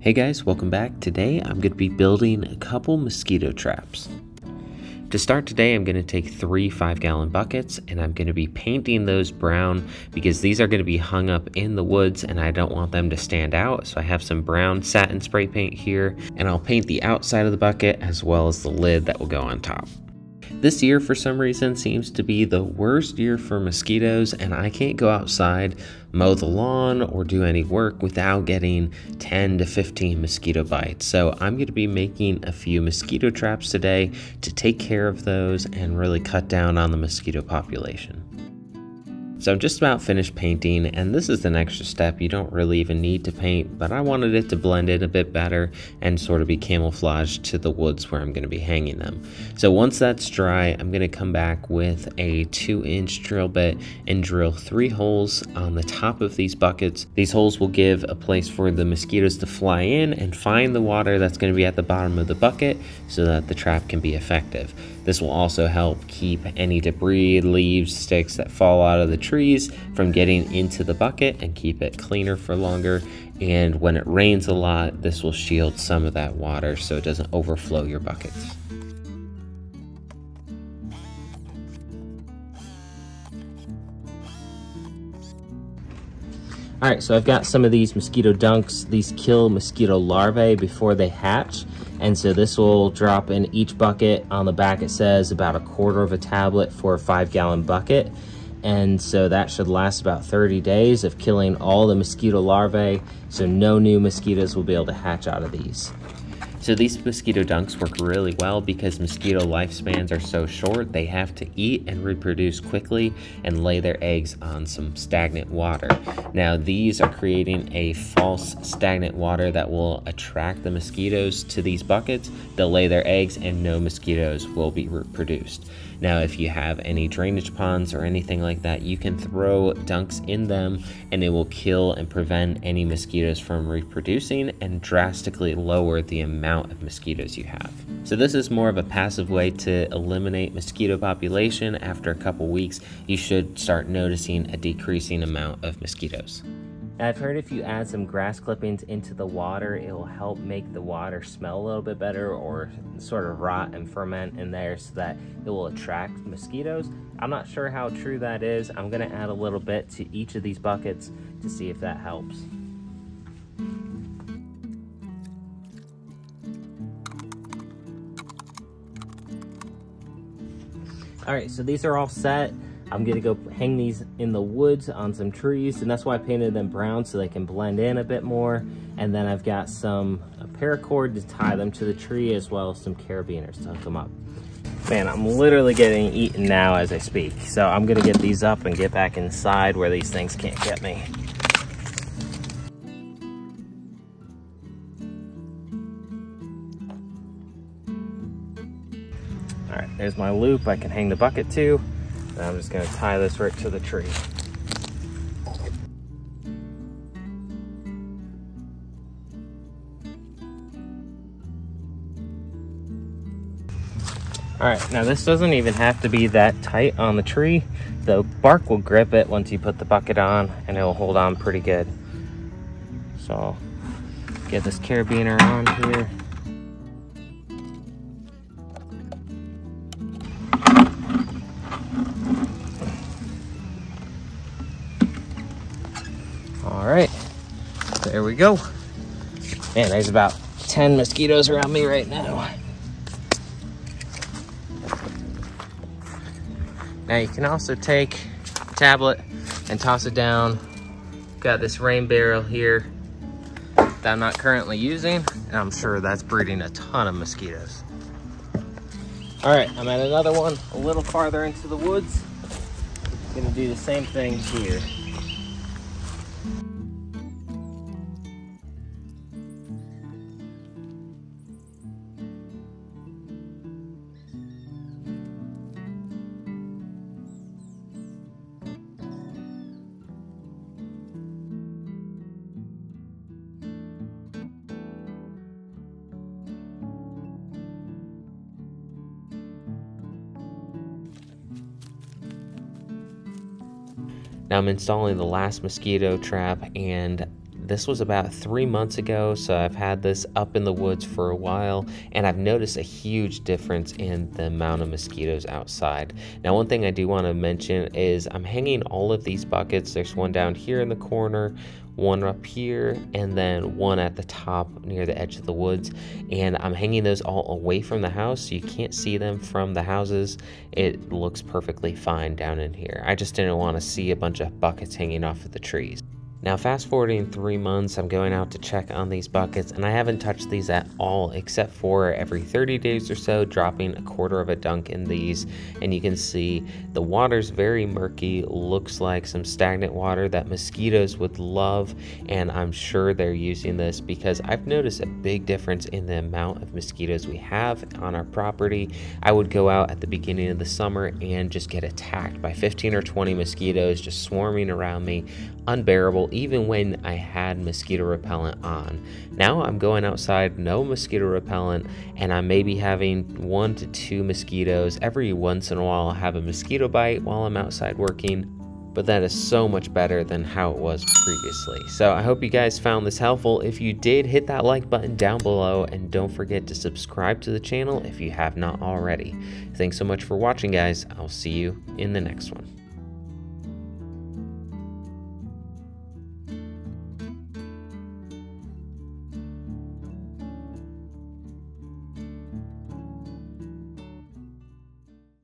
Hey guys, welcome back. Today I'm going to be building a couple mosquito traps. To start today, I'm going to take 3 5-gallon buckets and I'm going to be painting those brown because these are going to be hung up in the woods and I don't want them to stand out. So I have some brown satin spray paint here and I'll paint the outside of the bucket as well as the lid that will go on top. This year, for some reason, seems to be the worst year for mosquitoes, and I can't go outside, mow the lawn, or do any work without getting 10 to 15 mosquito bites. So I'm going to be making a few mosquito traps today to take care of those and really cut down on the mosquito population. So I'm just about finished painting, and this is an extra step. You don't really even need to paint, but I wanted it to blend in a bit better and sort of be camouflaged to the woods where I'm going to be hanging them. So once that's dry, I'm going to come back with a 2-inch drill bit and drill 3 holes on the top of these buckets. These holes will give a place for the mosquitoes to fly in and find the water that's going to be at the bottom of the bucket so that the trap can be effective. This will also help keep any debris, leaves, sticks that fall out of the trees from getting into the bucket and keep it cleaner for longer. And when it rains a lot, this will shield some of that water so it doesn't overflow your buckets. Alright, so I've got some of these mosquito dunks. These kill mosquito larvae before they hatch. And so this will drop in each bucket. On the back it says about 1/4 of a tablet for a 5-gallon bucket. And so that should last about 30 days of killing all the mosquito larvae. So no new mosquitoes will be able to hatch out of these. So these mosquito dunks work really well because mosquito lifespans are so short. They have to eat and reproduce quickly and lay their eggs on some stagnant water. Now these are creating a false stagnant water that will attract the mosquitoes to these buckets. They'll lay their eggs and no mosquitoes will be reproduced. Now if you have any drainage ponds or anything like that, you can throw dunks in them and it will kill and prevent any mosquitoes from reproducing and drastically lower the amount of mosquitoes you have. So this is more of a passive way to eliminate mosquito population. After a couple weeks, you should start noticing a decreasing amount of mosquitoes. I've heard if you add some grass clippings into the water, it will help make the water smell a little bit better or sort of rot and ferment in there so that it will attract mosquitoes. I'm not sure how true that is. I'm gonna add a little bit to each of these buckets to see if that helps. All right, so these are all set. I'm gonna go hang these in the woods on some trees, and that's why I painted them brown so they can blend in a bit more. And then I've got a paracord to tie them to the tree as well as some carabiners to hook them up. Man, I'm literally getting eaten now as I speak. So I'm gonna get these up and get back inside where these things can't get me. All right, there's my loop I can hang the bucket to. And I'm just gonna tie this right to the tree. All right, now this doesn't even have to be that tight on the tree. The bark will grip it once you put the bucket on and it will hold on pretty good. So I'll get this carabiner on here. All right, there we go. Man, there's about 10 mosquitoes around me right now. Now you can also take a tablet and toss it down. Got this rain barrel here that I'm not currently using, and I'm sure that's breeding a ton of mosquitoes. All right, I'm at another one a little farther into the woods. Gonna do the same thing here. Now I'm installing the last mosquito trap, and This was about 3 months ago, so I've had this up in the woods for a while, and I've noticed a huge difference in the amount of mosquitoes outside. Now, one thing I do want to mention is I'm hanging all of these buckets. There's one down here in the corner, one up here, and then one at the top near the edge of the woods, and I'm hanging those all away from the house so you can't see them from the houses. It looks perfectly fine down in here. I just didn't want to see a bunch of buckets hanging off of the trees. Now, fast forwarding 3 months, I'm going out to check on these buckets, and I haven't touched these at all, except for every 30 days or so, dropping a quarter of a dunk in these. And you can see the water's very murky, looks like some stagnant water that mosquitoes would love, and I'm sure they're using this because I've noticed a big difference in the amount of mosquitoes we have on our property. I would go out at the beginning of the summer and just get attacked by 15 or 20 mosquitoes just swarming around me, unbearable, even when I had mosquito repellent on. Now I'm going outside, no mosquito repellent, and I may be having 1 to 2 mosquitoes. Every once in a while I'll have a mosquito bite while I'm outside working, but that is so much better than how it was previously. So I hope you guys found this helpful. If you did, hit that like button down below, and don't forget to subscribe to the channel if you have not already. Thanks so much for watching, guys. I'll see you in the next one.